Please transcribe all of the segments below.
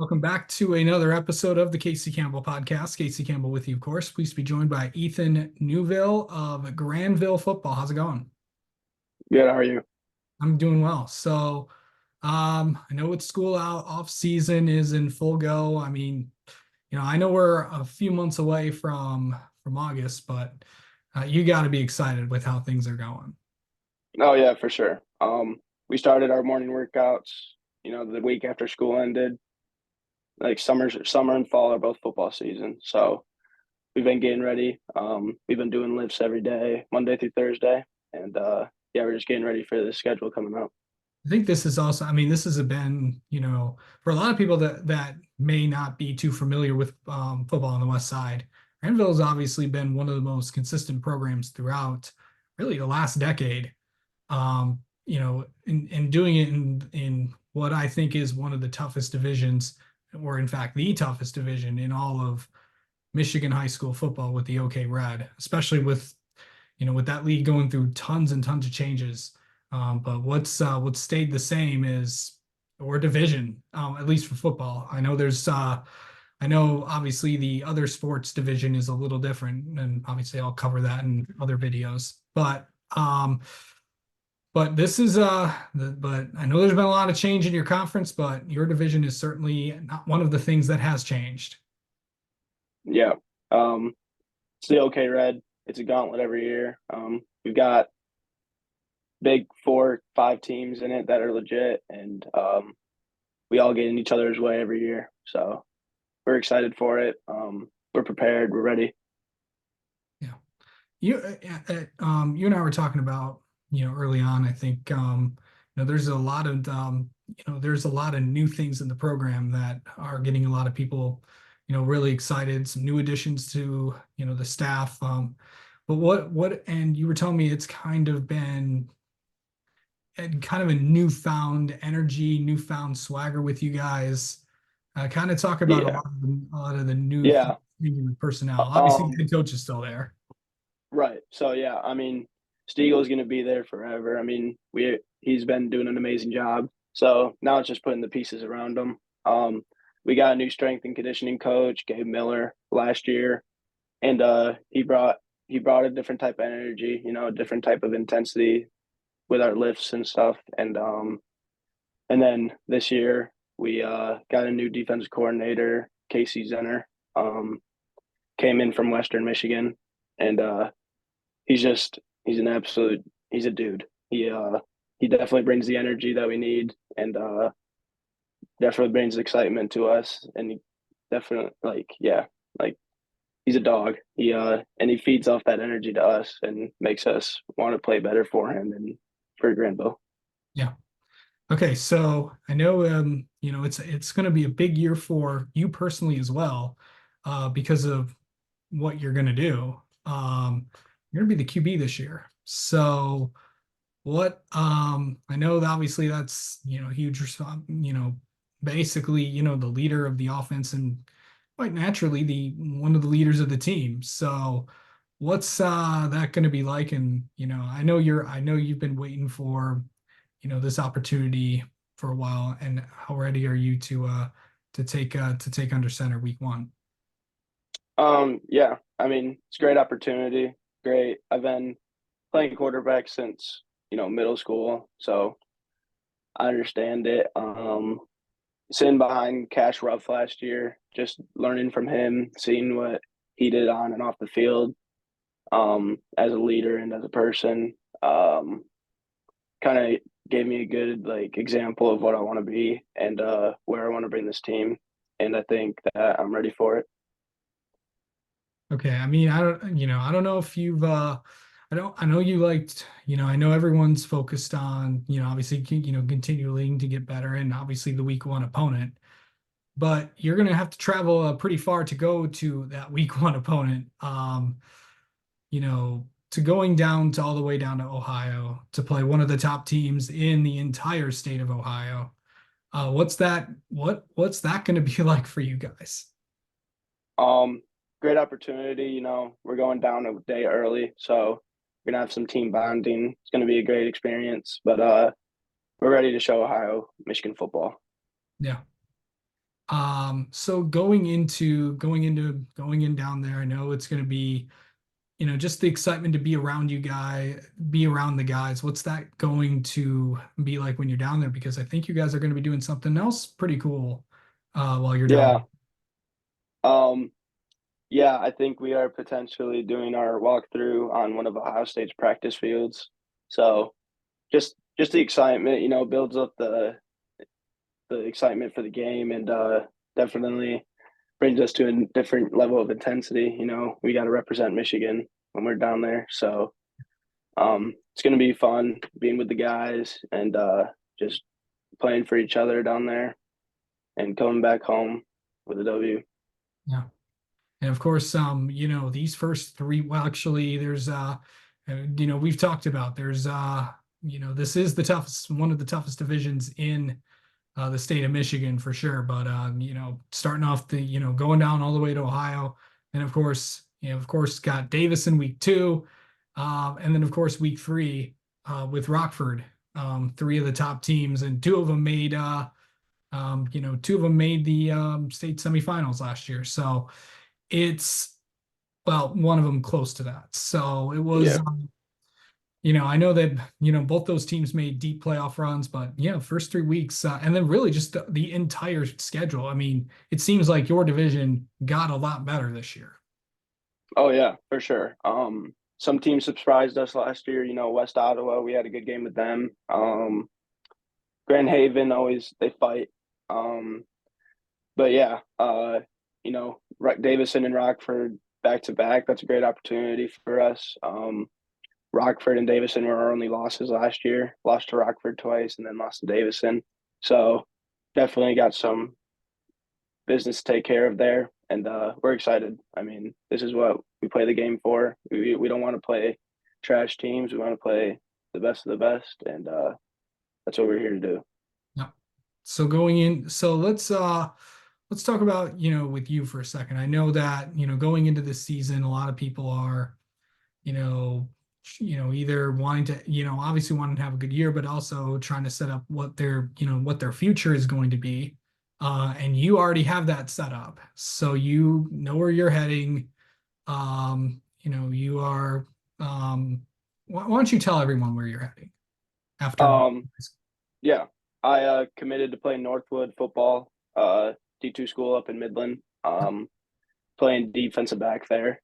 Welcome back to another episode of the Casey Campbell podcast. Casey Campbell with you, of course. Pleased to be joined by Ethan Newville of Grandville football. How's it going? Good. How are you? I'm doing well. I know it's school out, off season is in full go. I know we're a few months away from August, but you got to be excited with how things are going. Oh yeah, for sure. We started our morning workouts, the week after school ended. Like summer and fall are both football season. So we've been getting ready. We've been doing lifts every day, Monday through Thursday. And yeah, we're just getting ready for the schedule coming up. I think this is also, this has been, for a lot of people that may not be too familiar with football on the West Side, Grandville has obviously been one of the most consistent programs throughout really the last decade. And doing it in what I think is one of the toughest divisions, or in fact, the toughest division in all of Michigan high school football with the OK Red, especially with that league going through tons and tons of changes. But what's stayed the same is or division, at least for football. I know obviously the other sports division is a little different, and obviously I'll cover that in other videos. But this is but I know there's been a lot of change in your conference, but your division is certainly not one of the things that has changed. Yeah. It's the OK Red. It's a gauntlet every year. We've got big 4, 5 teams in it that are legit, and we all get in each other's way every year. So we're excited for it. We're prepared. We're ready. Yeah. You and I were talking about, early on, I think, there's a lot of, there's a lot of new things in the program that are getting a lot of people, really excited, some new additions to, the staff. But and you were telling me it's kind of been kind of a newfound energy, newfound swagger with you guys. Kind of talk about Yeah. a lot of the new Yeah. personnel. Obviously, the Um, head coach is still there. Right. So yeah, Stiegel's going to be there forever. He's been doing an amazing job. So now it's just putting the pieces around him. Um, we got a new strength and conditioning coach, Gabe Miller, last year, and he brought a different type of energy, a different type of intensity with our lifts and stuff. And then this year we got a new defensive coordinator, Casey Zenner, um, came in from Western Michigan, and he's just he's a dude. He definitely brings the energy that we need, and definitely brings excitement to us. And he definitely like he's a dog. He feeds off that energy to us and makes us want to play better for him and for Grandville. Yeah. Okay, so I know it's going to be a big year for you personally as well, because of what you're going to do. You're going to be the QB this year. So what I know that obviously that's huge basically the leader of the offense and quite naturally the one of the leaders of the team. So what's that going to be like? And I know you've been waiting for this opportunity for a while, and how ready are you to take under center week one? Yeah, it's a great opportunity. Great. I've been playing quarterback since middle school, so I understand it. Sitting behind Cash Ruff last year, just learning from him, seeing what he did on and off the field, as a leader and as a person, kind of gave me a good example of what I want to be and where I want to bring this team. And I think that I'm ready for it. Okay, I don't know if you've I know you liked, I know everyone's focused on, obviously, continuing to get better and obviously the week one opponent, but you're going to have to travel pretty far to go to that week one opponent. To going down to all the way down to Ohio to play one of the top teams in the entire state of Ohio. What's that going to be like for you guys? Um, Great opportunity. We're going down a day early, so we're gonna have some team bonding. It's gonna be a great experience. But we're ready to show Ohio Michigan football. Yeah. So going in down there, I know it's going to be, just the excitement to be around be around the guys. What's that going to be like when you're down there? Because I think you guys are going to be doing something else pretty cool while you're down Yeah. Um, yeah, I think we are potentially doing our walkthrough on one of Ohio State's practice fields. So just the excitement, builds up the excitement for the game, and definitely brings us to a different level of intensity. We got to represent Michigan when we're down there. So it's going to be fun being with the guys and just playing for each other down there and coming back home with a W. there. And of course, these first three, well, actually, we've talked about this is the toughest, one of the toughest divisions in the state of Michigan for sure. But starting off going down all the way to Ohio, and of course, got Davis in week two, and then of course week three with Rockford, three of the top teams, and two of them made the state semifinals last year. So it's well, one of them close to that. So it was, Yeah. I know that, both those teams made deep playoff runs, but yeah, first 3 weeks, and then really just the entire schedule. I mean, it seems like your division got a lot better this year. Oh yeah, for sure. Some teams surprised us last year. West Ottawa, we had a good game with them. Grand Haven always they fight. Um, but yeah, Davison and Rockford back to back. That's a great opportunity for us. Rockford and Davison were our only losses last year. Lost to Rockford twice and then lost to Davison. So definitely got some business to take care of there, and we're excited. I mean, this is what we play the game for. We don't want to play trash teams. We want to play the best of the best, and that's what we're here to do. Yep. So let's talk about, with you for a second. I know that, going into this season, a lot of people are, you know, either wanting to, obviously wanting to have a good year, but also trying to set up what their future is going to be. And you already have that set up. So you know where you're heading. You are, why don't you tell everyone where you're heading after? Um, yeah, I committed to play Northwood football, D2 school up in Midland. Playing defensive back there.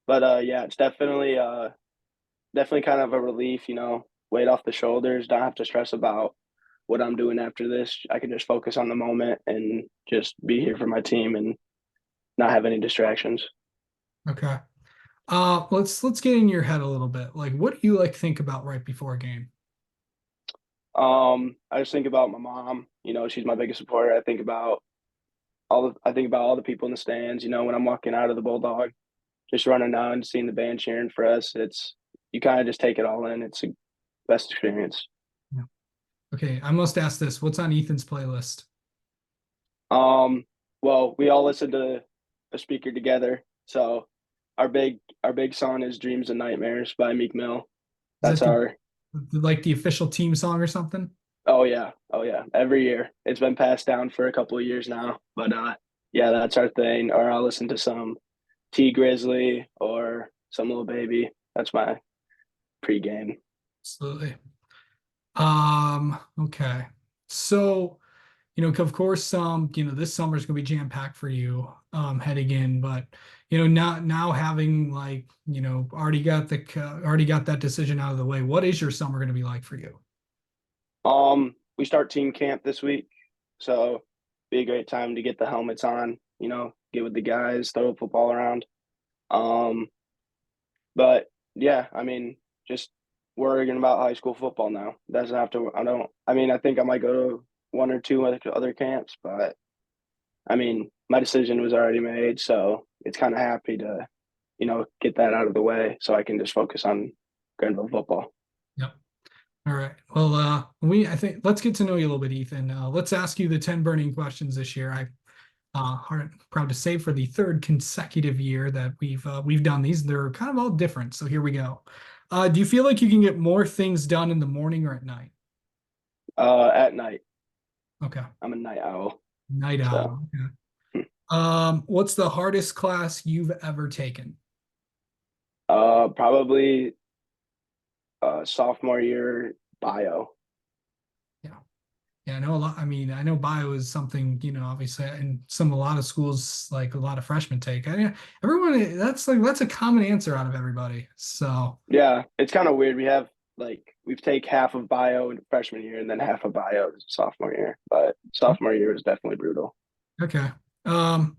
But yeah, it's definitely kind of a relief, weight off the shoulders. Don't have to stress about what I'm doing after this. I can just focus on the moment and just be here for my team and not have any distractions. Okay. Let's get in your head a little bit. Like, what do you like think about right before a game? I just think about my mom. She's my biggest supporter. I think about all the people in the stands. When I'm walking out of the Bulldog, just running down and seeing the band cheering for us. It's you kind of just take it all in. It's the best experience. Yeah. Okay, I must ask this. What's on Ethan's playlist? Um, well, we all listen to a speaker together. So our big song is "Dreams and Nightmares" by Meek Mill. Is That's that the our like the official team song or something? oh yeah. Every year it's been passed down for a couple of years now. But yeah, that's our thing. Or I'll listen to some T Grizzly or some little baby. That's my pregame. Absolutely. Okay. So, of course, this summer is gonna be jam-packed for you, heading in, but now having like, already got that decision out of the way, what is your summer gonna be like for you? We start team camp this week, so be a great time to get the helmets on. Get with the guys, throw the football around. Um, but yeah, I mean, just worrying about high school football now. Doesn't have to. I don't. I mean, I think I might go to one or two other camps, but I mean, my decision was already made, so it's kind of happy to, get that out of the way, so I can just focus on Grandville football. Yep. All right. Well, I think let's get to know you a little bit, Ethan. Let's ask you the 10 burning questions this year. I proud to say for the third consecutive year that we've done these. They're kind of all different. So here we go. Do you feel like you can get more things done in the morning or at night? At night, Okay. I'm a night owl. Night So, owl. Okay. What's the hardest class you've ever taken? probably sophomore year bio. Yeah. Yeah, I know a lot. I mean, I know bio is something, obviously, and a lot of schools, like a lot of freshmen take. Everyone, that's a common answer out of everybody. So, Yeah, it's kind of weird. We've take half of bio in freshman year and then half of bio sophomore year. But sophomore year was definitely brutal. okay. Um,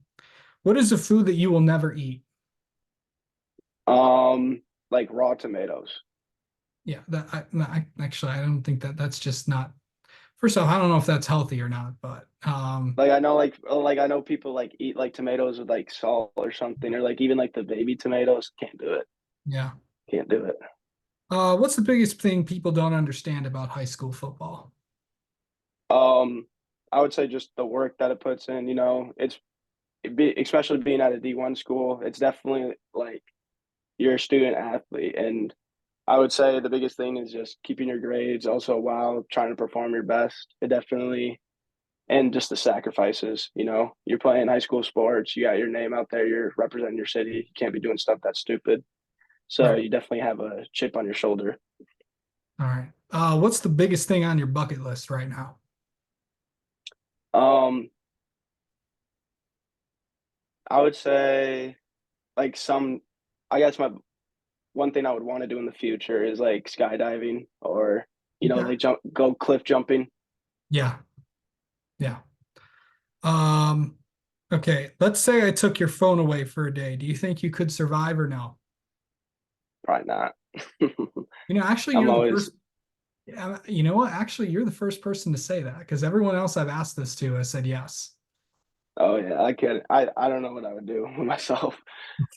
what is a food that you will never eat? Like raw tomatoes. Yeah, no, actually, I don't think that's just not. First off, I don't know if that's healthy or not, but Like I know people like eat like tomatoes with like salt or something, or like even like the baby tomatoes. Can't do it. yeah. Can't do it. What's the biggest thing people don't understand about high school football? Um, I would say just the work that it puts in. Especially being at a D1 school. It's definitely like you're a student athlete, and I would say the biggest thing is just keeping your grades. Also, while trying to perform your best, it definitely and just the sacrifices. You're playing high school sports. You got your name out there. You're representing your city. You can't be doing stuff that's stupid. So Right. you definitely have a chip on your shoulder. All right. What's the biggest thing on your bucket list right now? Um, I would say like some. I guess my one thing I would want to do in the future is like skydiving or Okay. like go cliff jumping. Yeah. Yeah. Um, okay. Let's say I took your phone away for a day. Do you think you could survive or no? Probably not. Actually, I'm you're the always. first. You know what? Actually, you're the first person to say that because everyone else I've asked this to has said yes. Oh yeah, I can't. I don't know what I would do with myself.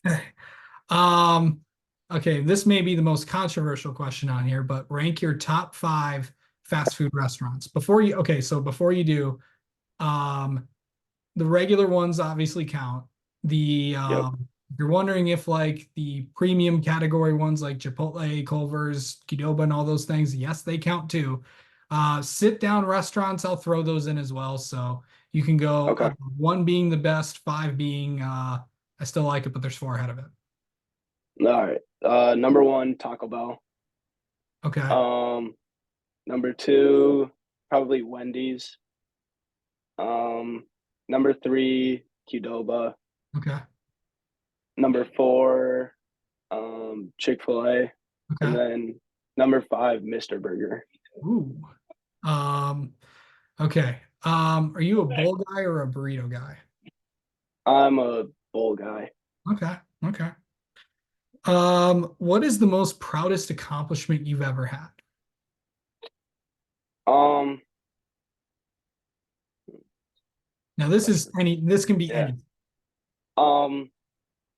Okay. Um, okay, this may be the most controversial question on here, but rank your top five fast food restaurants. Before you do, um, the regular ones obviously count. The Yep. if you're wondering if like the premium category ones like Chipotle, Culver's, Qdoba, and all those things, yes, they count too. Sit down restaurants, I'll throw those in as well. So you can go Okay. one being the best, five being I still like it, but there's four ahead of it. All right. Number one, Taco Bell. Okay. Um, Number two, probably Wendy's. Um, Number three, Qdoba. Okay. Number four, Chick-fil-A, and Okay. then number five, Mr. Burger. Ooh. Um, okay. Are you a bowl guy or a burrito guy? I'm a bowl guy. Okay. Okay. What is the most proudest accomplishment you've ever had? Um, Now, Question. this can be Yeah. any. Um,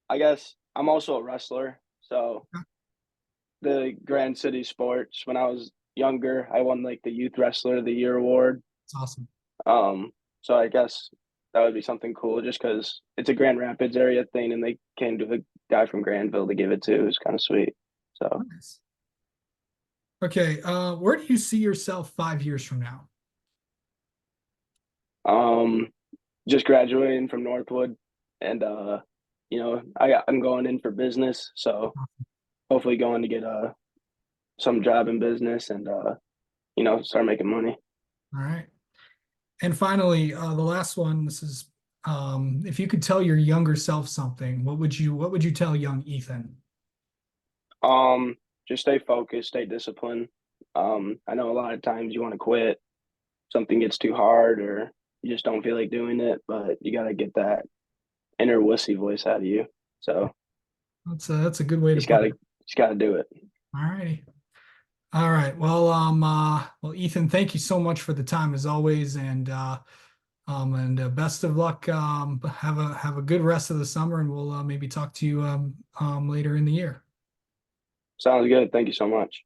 I guess I'm also a wrestler. So the Grand City Sports, when I was younger, I won like the Youth Wrestler of the Year award. It's awesome. Um, so I guess that would be something cool just because it's a Grand Rapids area thing and they came to the guy from Grandville to give it to. It was kind of sweet. So, Nice. Okay. Where do you see yourself 5 years from now? um, just graduating from Northwood and, I'm going in for business. So hopefully going to get some job in business and, start making money. All right. And finally, the last one, this is if you could tell your younger self something, what would you tell young Ethan? Um, just stay focused, stay disciplined. I know a lot of times you want to quit, something gets too hard, or you just don't feel like doing it, but you got to get that inner wussy voice out of you. So That's a good way you to put it. just got to do it. All righty. All right. Well, Ethan, thank you so much for the time as always, and best of luck. Have a good rest of the summer, and we'll maybe talk to you later in the year. Sounds good. Thank you so much.